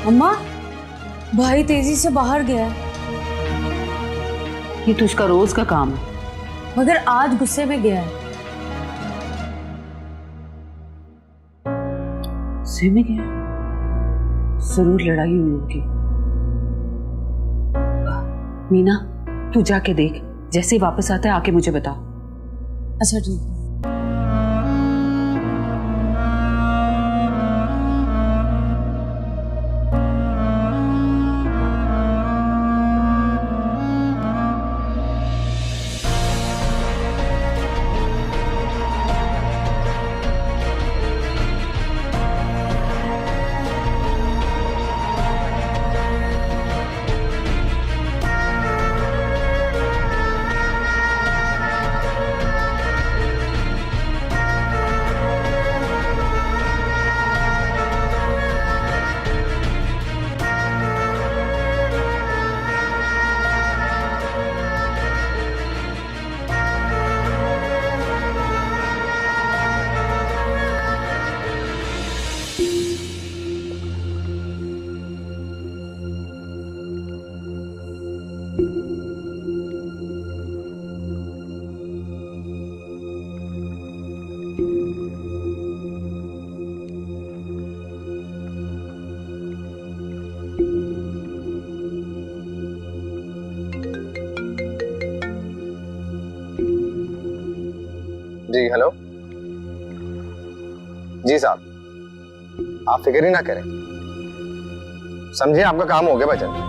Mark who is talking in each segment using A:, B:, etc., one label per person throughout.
A: अम्मा, भाई तेजी से बाहर गया है।
B: ये तो उसका रोज का काम है।
A: मगर आज गुस्से में गया है।
B: गुस्से में गया? जरूर लड़ाई हुई होगी। मीना, तू जाके देख, जैसे ही वापस आता है आके मुझे बता।
A: अच्छा ठीक है।
C: जी हेलो जी साहब, आप फिक्र ही ना करें, समझिए आपका काम हो गया बचन।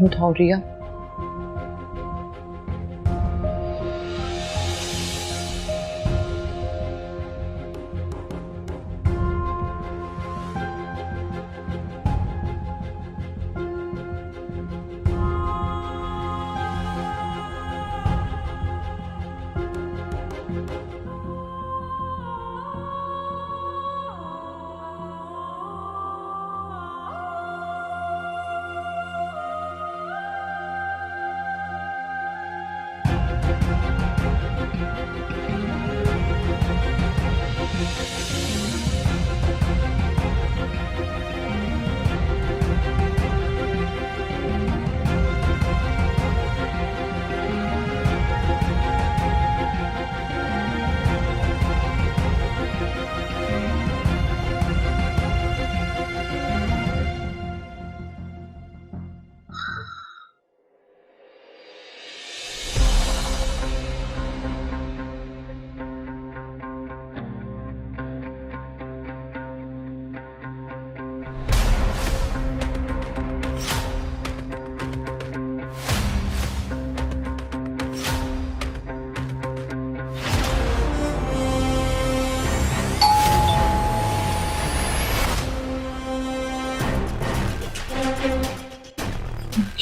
B: उठाओ रिया।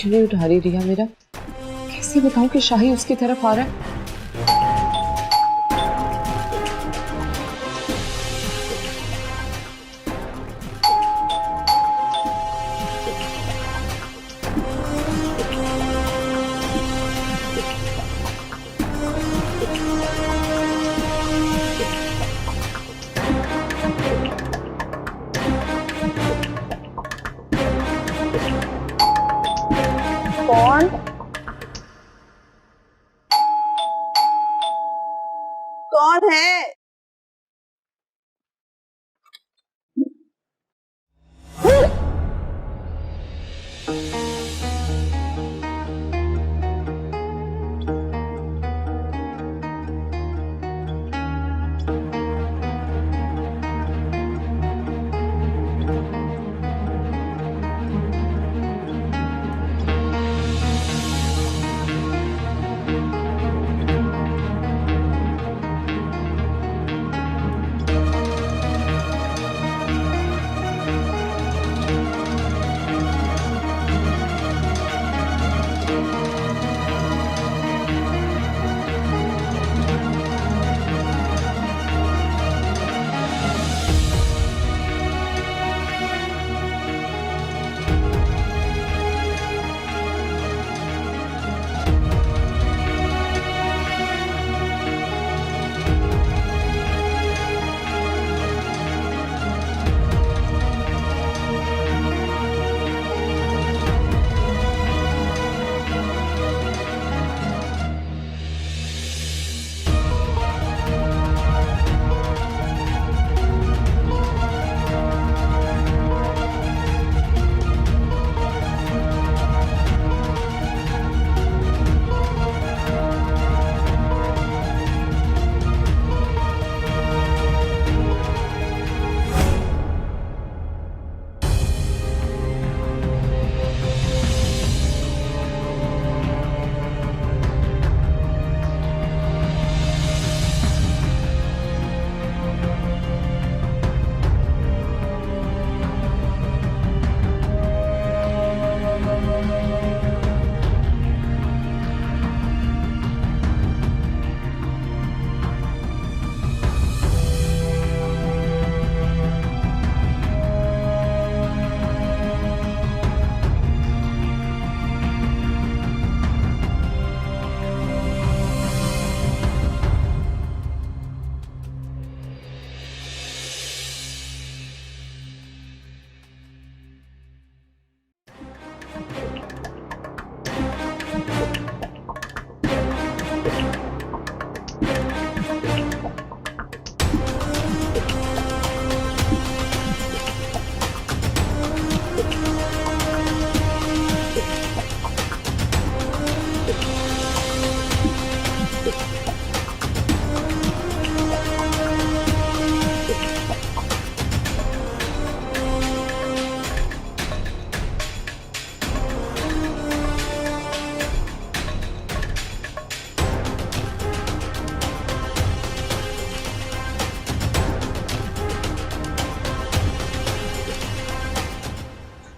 B: क्यों नहीं उठा रही रिया मेरा? कैसे बताऊं कि शाही उसकी तरफ आ रहा है?
D: कौन? कौन है?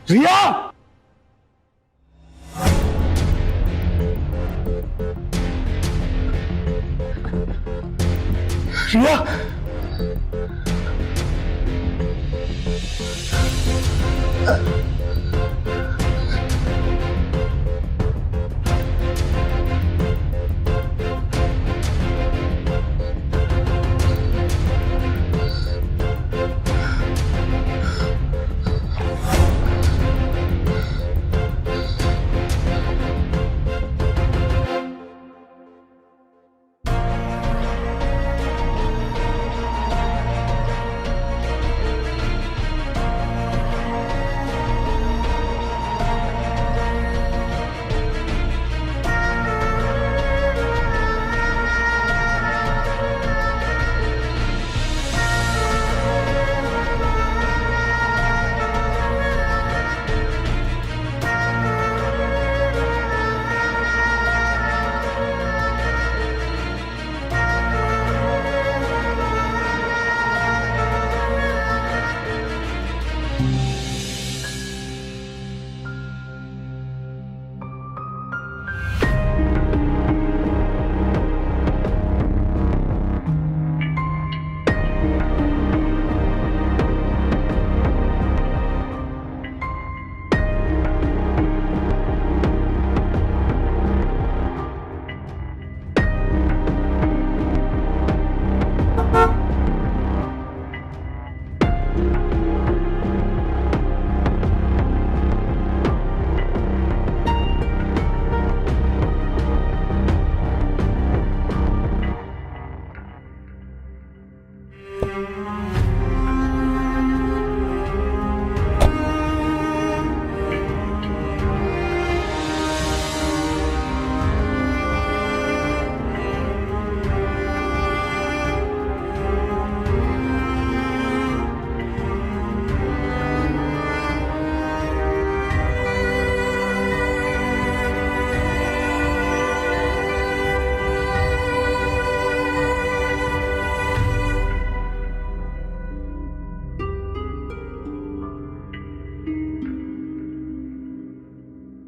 C: रिया! रिया!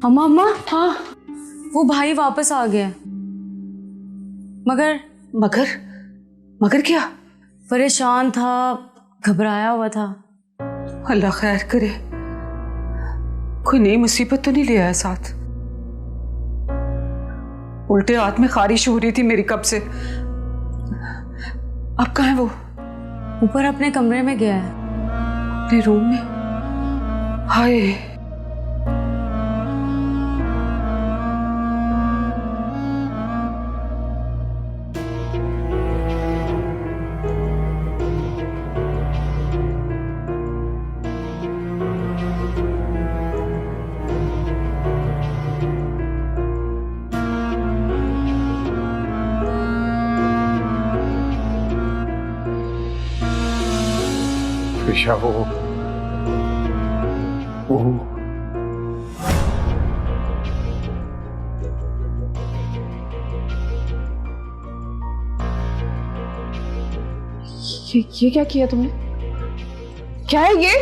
A: अम्मा अम्मा,
B: हाँ।
A: वो भाई वापस आ गया, मगर
B: मगर मगर क्या?
A: परेशान था, घबराया हुआ था।
B: अल्लाह खैर करे, कोई नई मुसीबत तो नहीं ले आया साथ? उल्टे हाथ में खारिश हो रही थी मेरी कब से। अब कहाँ है वो?
A: ऊपर अपने कमरे में गया है।
B: अपने रूम में? हाय,
C: ऋषा वो
B: ये क्या किया तुमने? क्या है ये?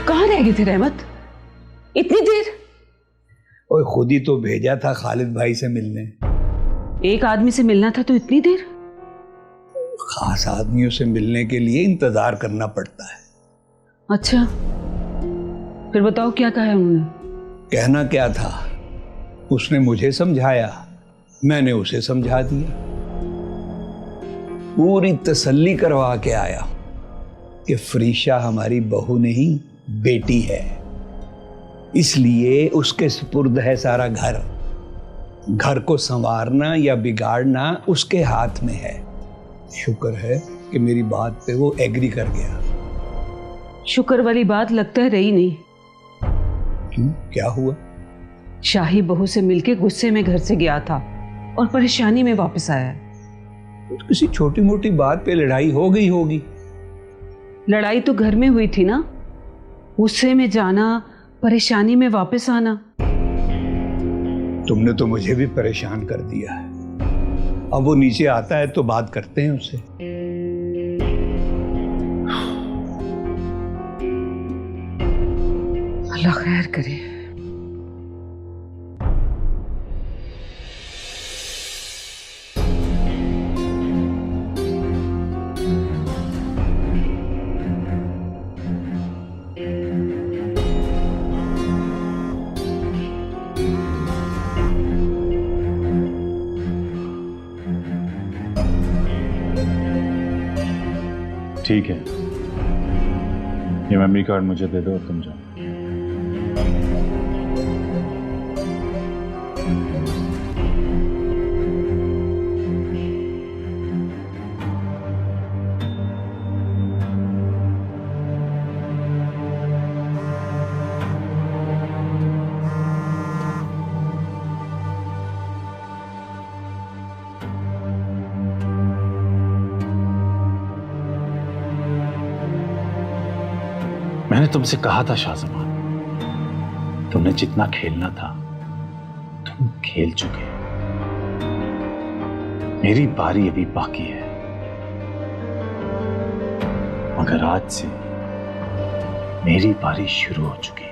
B: कहाँ रह गए थे रहमत इतनी देर?
E: और खुद ही तो भेजा था खालिद भाई से मिलने।
B: एक आदमी से मिलना था तो इतनी देर?
E: खास आदमियों से मिलने के लिए इंतजार करना पड़ता है।
B: अच्छा, फिर बताओ क्या कहा है उन्होंने?
E: कहना क्या था, उसने मुझे समझाया, मैंने उसे समझा दिया। पूरी तसल्ली करवा के आया कि फरीशा हमारी बहू नहीं बेटी है, इसलिए उसके सुपुर्द है सारा घर। घर को संवारना या बिगाड़ना उसके हाथ में है। शुक्र है कि मेरी बात पे वो एग्री कर गया।
B: शुक्र वाली बात लगता है रही नहीं।
E: क्यों, क्या हुआ?
B: शाही बहू से मिलके गुस्से में घर से गया था और परेशानी में वापस आया है।
E: किसी छोटी मोटी बात पे लड़ाई हो गई होगी।
B: लड़ाई तो घर में हुई थी ना, गुस्से में जाना, परेशानी में वापस आना।
E: तुमने तो मुझे भी परेशान कर दिया है। अब वो नीचे आता है तो बात करते हैं उससे।
B: अल्लाह खैर करे।
F: ठीक है, ये मेमोरी कार्ड मुझे दे दो और तुम जाओ। मैंने तुमसे कहा था शाहजमान, तुमने जितना खेलना था तुम खेल चुके। मेरी बारी अभी बाकी है, मगर आज से मेरी बारी शुरू हो चुकी।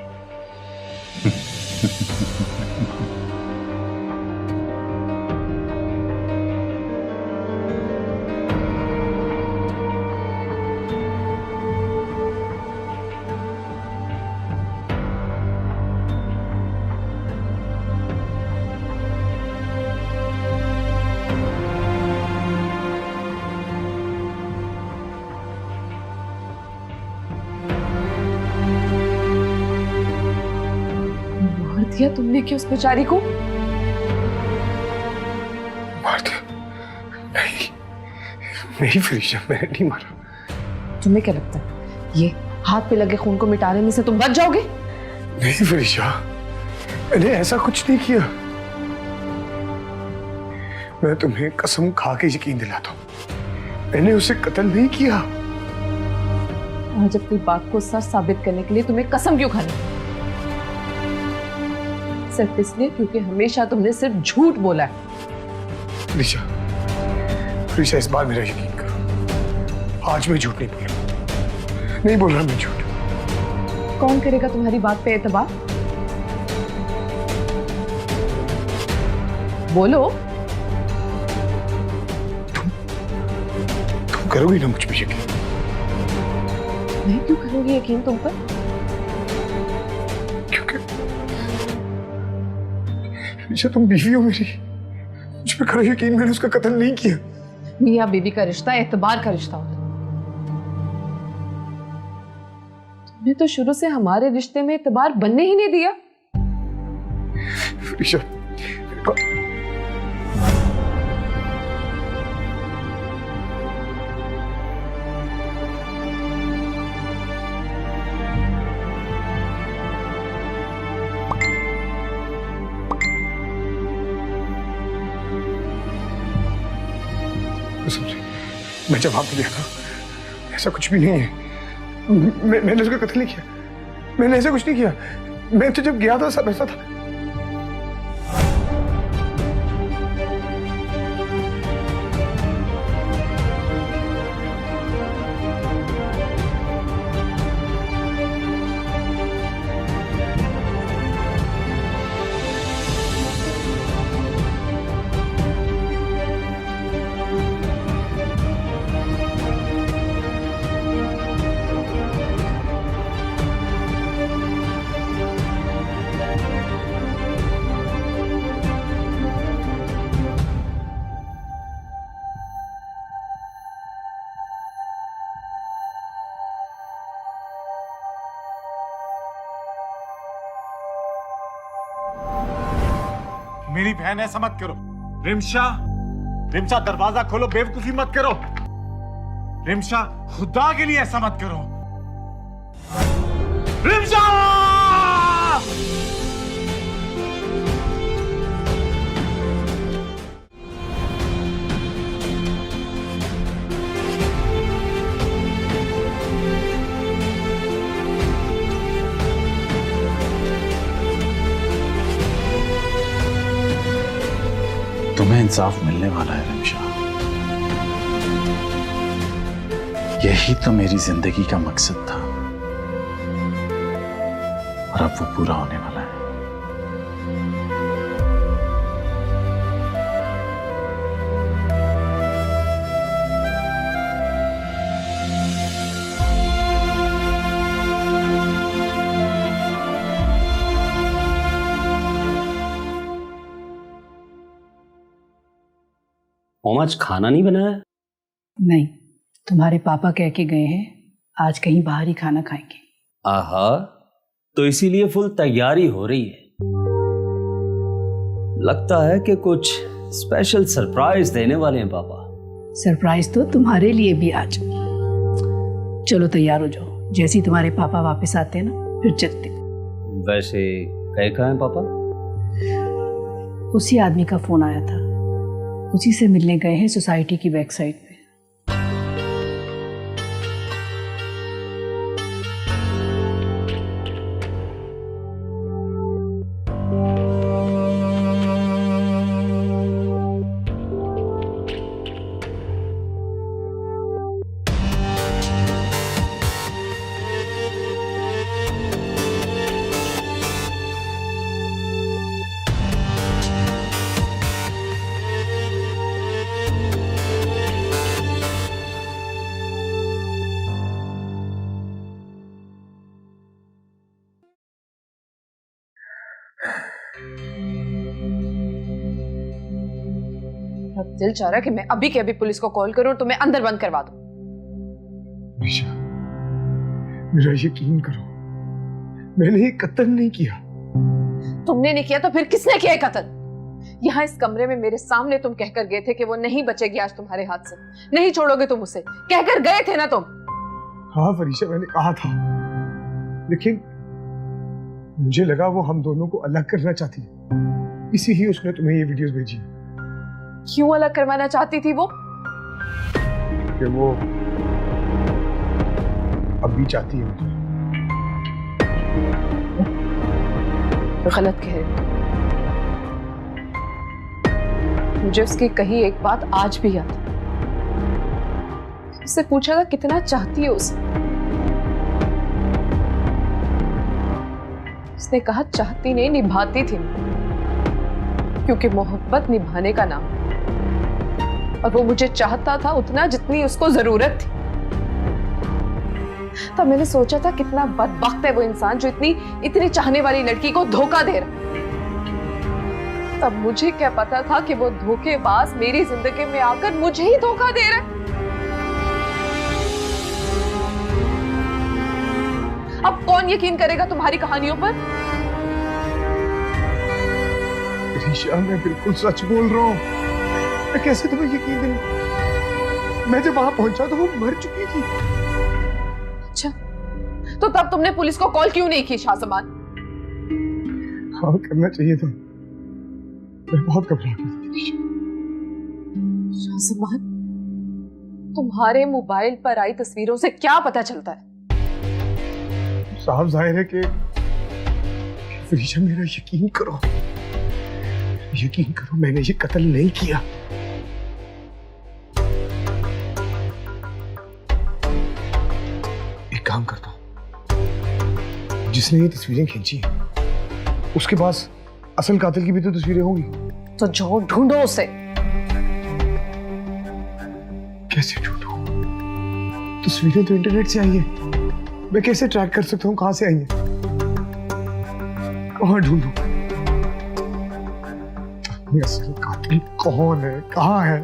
A: क्या तुमने किया उस बेचारी को?
C: मार दिया? नहीं नहीं फिरिशा, मैंने नहीं मारा।
A: तुम्हें क्या लगता है ये हाथ पे लगे खून को मिटा देने से तुम बच जाओगे?
C: नहीं फिरिशा, मैंने ऐसा कुछ नहीं किया। मैं तुम्हें कसम खा के यकीन दिलाता हूं, मैंने उसे कत्ल नहीं किया।
A: आज अपनी बात को सच साबित करने के लिए तुम्हें कसम क्यों खानी? सिर्फ इसलिए क्योंकि हमेशा तुमने सिर्फ झूठ बोला है।
C: फिरिशा, फिरिशा इस बार मेरा यकीन करो, आज मैं झूठ नहीं बोल रहा, नहीं बोल रहा मैं झूठ।
A: कौन करेगा तुम्हारी बात पे एतबार? बोलो।
C: तुम करोगी ना मुझ पे यकीन?
A: मैं क्यों करूंगी यकीन तुम पर?
C: क्योंकि फिरिशा तुम बीवी हो मेरी, मुझ पे करो यकीन, मैंने उसका कत्ल नहीं किया।
A: मियां बीवी का रिश्ता एतबार का रिश्ता होता है। तुमने तो शुरू से हमारे रिश्ते में एतबार बनने ही नहीं दिया।
C: फिरिशा, मैं जवाब दिया था, ऐसा कुछ भी नहीं है। मैंने उसका कत्ल नहीं किया, मैंने ऐसा कुछ नहीं किया। मैं तो जब गया था सब ऐसा था।
F: मेरी बहन ऐसा मत करो। रिमशा, रिमशा दरवाजा खोलो, बेवकूफी मत करो। रिमशा खुदा के लिए ऐसा मत करो। रिमशा! तुम्हें इंसाफ मिलने वाला है रिमशा। यही तो मेरी जिंदगी का मकसद था और अब वो पूरा होने वाला है।
G: ओम आज खाना नहीं बनाया?
H: नहीं, तुम्हारे पापा कह के गए हैं आज कहीं बाहर ही खाना खाएंगे।
G: आहा, तो इसीलिए फुल तैयारी हो रही है। लगता है कि कुछ स्पेशल सरप्राइज देने वाले हैं पापा।
H: सरप्राइज तो तुम्हारे लिए भी आज। चलो तैयार हो जाओ, जैसे ही तुम्हारे पापा वापस आते हैं ना फिर चलते।
G: वैसे कहे कहाँ हैं पापा?
H: उसी आदमी का फोन आया था, उसी से मिलने गए हैं सोसाइटी की बैक साइड पे।
A: अब दिल चाह रहा है कि मैं अभी के अभी पुलिस को कॉल करूं और तुम्हें अंदर बंद करवा दूं।
C: निशा, मेरा यकीन करो, मैंने ये कत्ल नहीं किया।
A: तुमने नहीं किया तो फिर किसने किया कत्ल? यहाँ इस कमरे में मेरे सामने तुम कहकर गए थे कि वो नहीं बचेगी आज तुम्हारे हाथ से, नहीं छोड़ोगे तुम उसे, कहकर गए थे ना तुम।
C: हाँ फरीशा, मैंने कहा था, लेकिन मुझे लगा वो हम दोनों को अलग करना चाहती है, इसीलिए उसने तुम्हें ये वीडियोस भेजी।
A: क्यों अलग करवाना चाहती थी वो?
C: कि वो अब भी चाहती है मुझे।
A: गलत कह रहे हो। मुझे उसकी कही एक बात आज भी याद है। उससे पूछा था कितना चाहती है उसे। उसने कहा चाहती नहीं, निभाती थी, क्योंकि मोहब्बत निभाने का नाम है। और वो मुझे चाहता था उतना जितनी उसको जरूरत थी। तब मैंने सोचा था कितना बदबख्त है वो इंसान जो इतनी चाहने वाली लड़की को धोखा दे रहा। तब मुझे क्या पता था कि वो धोखेबाज मेरी जिंदगी में आकर मुझे ही धोखा दे रहा है। अब कौन यकीन करेगा तुम्हारी कहानियों पर?
C: ऋषा, मैं बिल्कुल सच बोल रहा हूँ। मैं कैसे तुम्हें यकीन दिलाऊं? मैं जब वहां पहुंचा तो वो मर चुकी थी।
A: अच्छा, तो तब तुमने पुलिस को कॉल क्यों नहीं की शाहजमान?
C: हाँ, करना चाहिए था। मैं बहुत घबरा गई थी।
A: शाहजमान, तुम्हारे मोबाइल पर आई तस्वीरों से क्या पता चलता है?
C: साफ जाहिर है कि फरीशा, मेरा यकीन करो, मैंने ये कत्ल नहीं किया। एक काम करता हूं, जिसने ये तस्वीरें खींची उसके पास असल कातिल की भी तो तस्वीरें होंगी।
A: तो जाओ ढूंढो उसे।
C: कैसे ढूंढूं? तस्वीरें तो इंटरनेट से आई है, मैं कैसे ट्रैक कर सकता हूँ कहां से आई है? कहां ढूंढूं? ये असल कातिल कौन है, कहां है?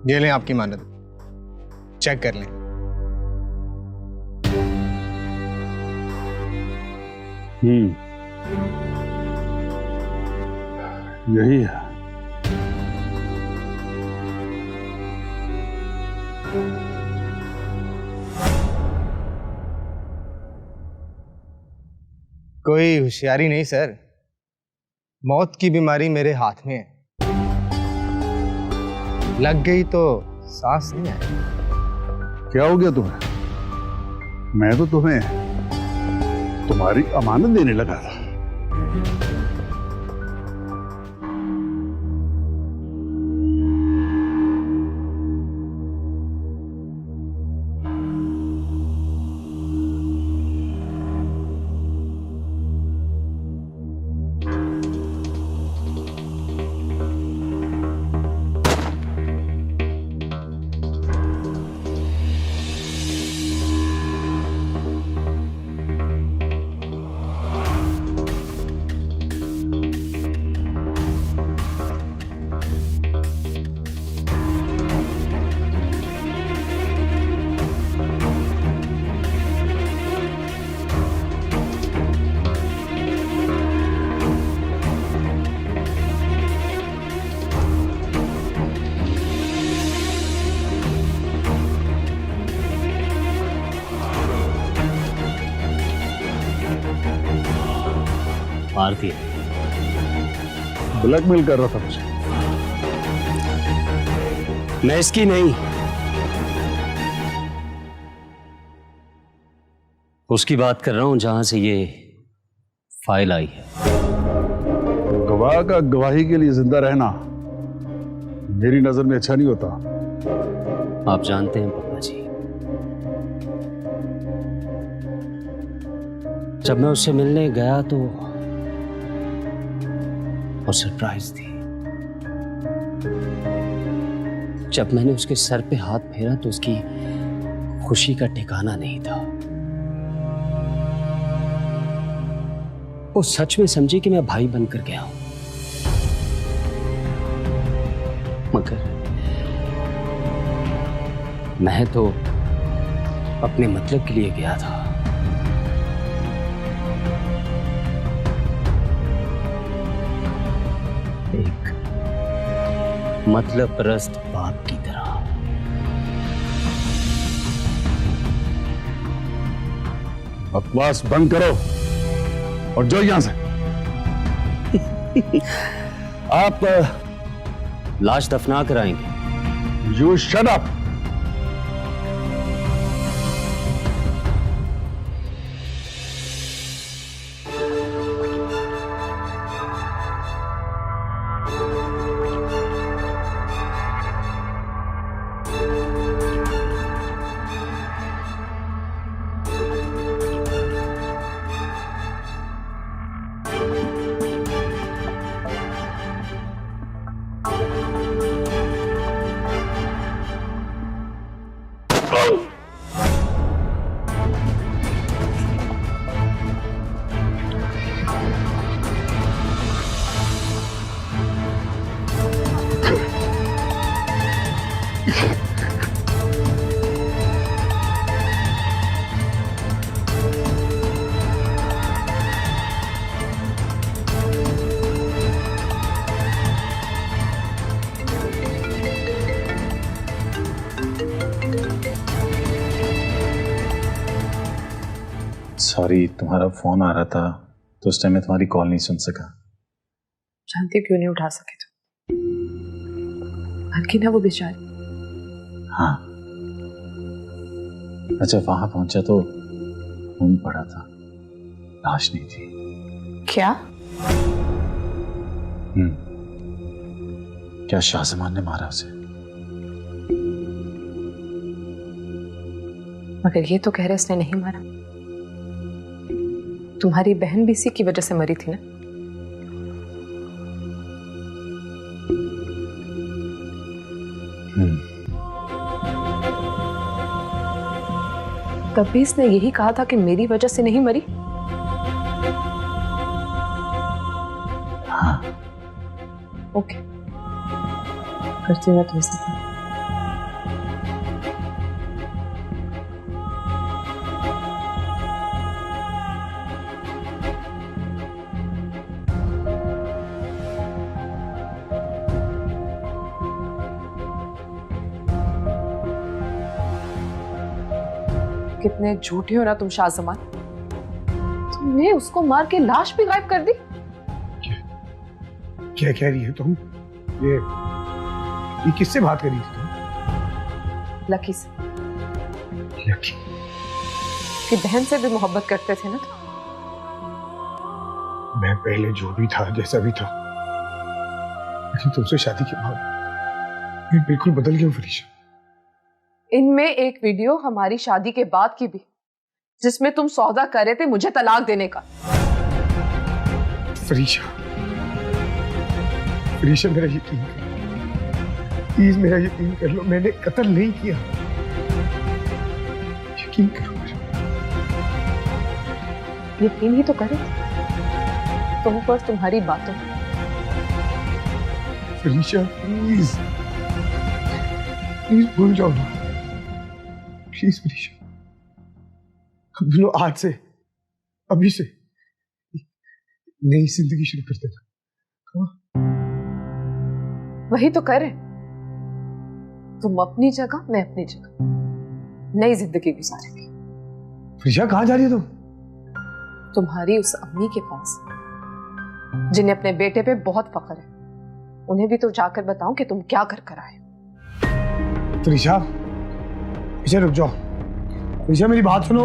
I: ये लें आपकी मानद, चेक कर लें।
J: यही है।
I: कोई होशियारी नहीं सर, मौत की बीमारी मेरे हाथ में है। लग गई तो सांस नहीं आई।
J: क्या हो गया तुम्हें? मैं तो तुम्हें तुम्हारी अमानत देने लगा था।
G: मार दिया।
J: ब्लैकमेल कर रहा था मुझे।
G: मैं इसकी नहीं, उसकी बात कर रहा हूं जहां से ये फाइल आई है।
J: गवाह का गवाही के लिए जिंदा रहना मेरी नजर में अच्छा नहीं होता।
G: आप जानते हैं पापा जी, जब मैं उससे मिलने गया तो वो सरप्राइज थी। जब मैंने उसके सर पे हाथ फेरा तो उसकी खुशी का ठिकाना नहीं था। वो सच में समझी कि मैं भाई बनकर गया हूं, मगर मैं तो अपने मतलब के लिए गया था। एक मतलब परस्त बाप की तरह।
J: बकवास बंद करो और जाओ यहां से।
G: आप लाश दफना कर आएंगे।
J: You shut up.
F: सॉरी, तुम्हारा फोन आ रहा था तो उस टाइम मैं तुम्हारी कॉल नहीं सुन सका।
A: जानती क्यों नहीं उठा सके तो? बल्कि ना वो बेचारी।
F: हाँ, अच्छा वहां पहुंचा तो खून पड़ा था, लाश नहीं थी।
A: क्या?
F: क्या शाहजमान ने मारा उसे?
A: मगर ये तो कह रहे इसने नहीं मारा। तुम्हारी बहन भी इसी की वजह से मरी थी ना? तब भी इसने यही कहा था कि मेरी वजह से नहीं मरी।
F: हाँ।
A: ओके, करती हूँ मैं तुमसे बात। कितने झूठे हो ना तुम शाहजमान। तुमने उसको मार के लाश भी गायब कर दी।
C: क्या कह रही है तुम? ये किससे बात करी थी तुम?
A: लकी से।
C: लकी?
A: कि बहन से भी मोहब्बत करते थे ना तुम?
C: मैं पहले जो भी था, जैसा भी था, लेकिन तुमसे शादी के बाद मैं बिल्कुल बदल गया हूं फरीशा।
A: इनमें एक वीडियो हमारी शादी के बाद की भी, जिसमें तुम सौदा कर रहे थे मुझे तलाक देने का।
C: फरीशा, फरीशा मेरा यकीन करो, प्लीज मेरा यकीन कर लो, मैंने कत्ल नहीं किया। यकीन करो मेरा।
A: यकीन ही तो करे तुम पर तुम्हारी बातों।
C: फरीशा प्लीज, प्लीज भूल जाओ ना, प्लीज फरीशा। हम दोनों आज से, अभी से नई जिंदगी शुरू करते थे।
A: वही तो करे। तुम अपनी जगह, मैं अपनी जगह, नई जिंदगी गुजारेंगे।
C: फरीशा कहाँ जा रही है तुम?
A: तुम्हारी उस अम्मी के पास जिन्हें अपने बेटे पे बहुत फख्र है, उन्हें भी तो जाकर बताऊं कि तुम क्या कर कर आए।
C: फरीशा, इसे रुक जाओ। फरीशा मेरी बात सुनो।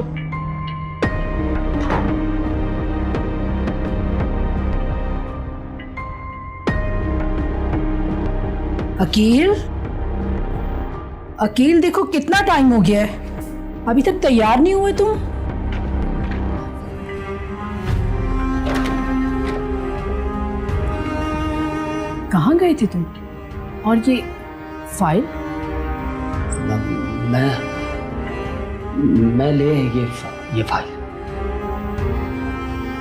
H: अकील, अकील देखो कितना टाइम हो गया है, अभी तक तैयार नहीं हुए तुम। कहाँ गए थे तुम? और ये फाइल?
G: मैं ले ये फाइल।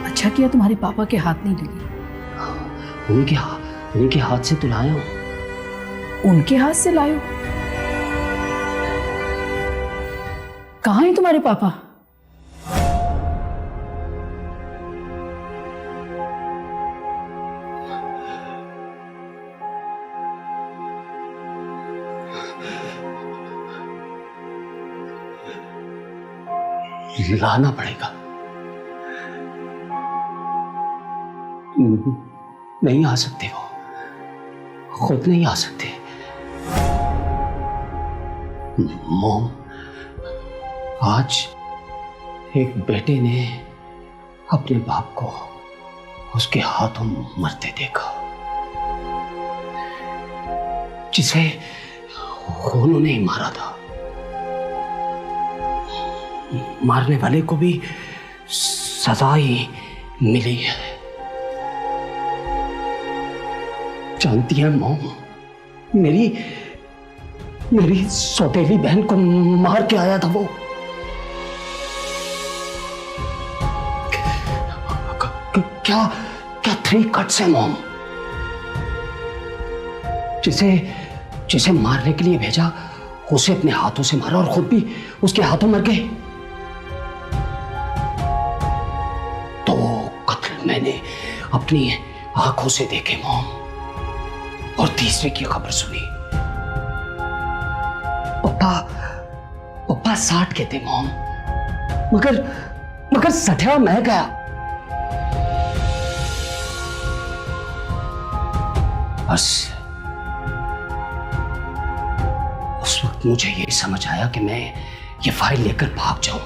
H: अच्छा किया तुम्हारे पापा के हाथ नहीं लगी।
G: उनके हाथ से तो लाया हूं।
H: उनके हाथ से लायो? कहाँ हैं तुम्हारे पापा?
G: लाना पड़ेगा। नहीं आ सकते, वो खुद नहीं आ सकते। मॉम, आज एक बेटे ने अपने बाप को उसके हाथों मरते देखा, जिसे उन्होंने ही मारा था। मारने वाले को भी सजा ही मिली है। जानती है मॉम, मेरी सौतेली बहन को मार के आया था वो। क्या 3 कट्स है मॉम। जिसे मारने के लिए भेजा, उसे अपने हाथों से मारा और खुद भी उसके हाथों मर गए। तो कत्ल मैंने अपनी आंखों से देखे मॉम। और तीसरे की खबर सुनी। पप्पा 60 के थे मॉम, मगर सठिया मैं गया। बस उस वक्त मुझे ये समझ आया कि मैं ये फाइल लेकर भाग जाऊं।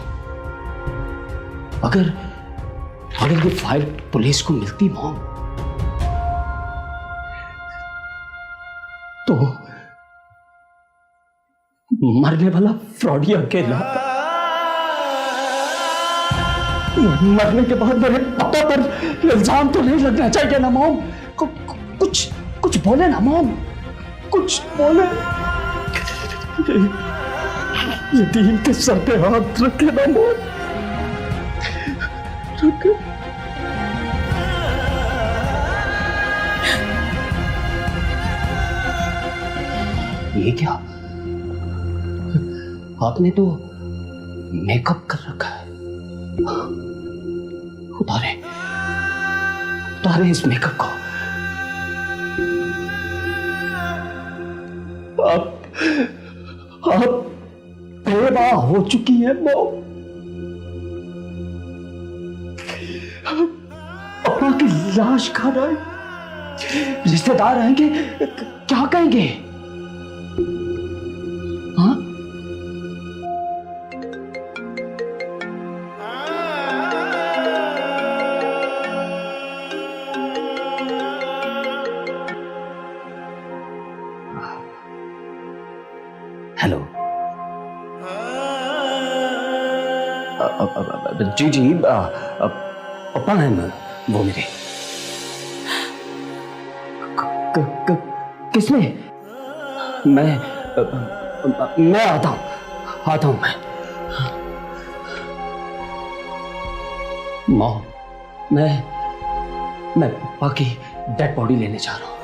G: अगर ये फाइल पुलिस को मिलती मॉम, तो मरने वाला फ्रॉडी अकेला। मरने के बाद मेरे पापा पर इल्जाम तो नहीं लगना चाहिए ना मॉम। कुछ बोले ना मॉम, कुछ बोले। यतीम के सर पे हाथ रखे ना मॉम, रखे। ये क्या? आपने तो मेकअप कर रखा है। उतारे इस मेकअप को। आप बेवा हो चुकी है मॉम। पापा की लाश खाना है। रिश्तेदार आएंगे, क्या कहेंगे? हाँ? हेलो। जी पापा हैं वो मेरे। किसने? मैं आता हूं मैं। मॉम, मैं पापा की डेड बॉडी लेने जा रहा हूं।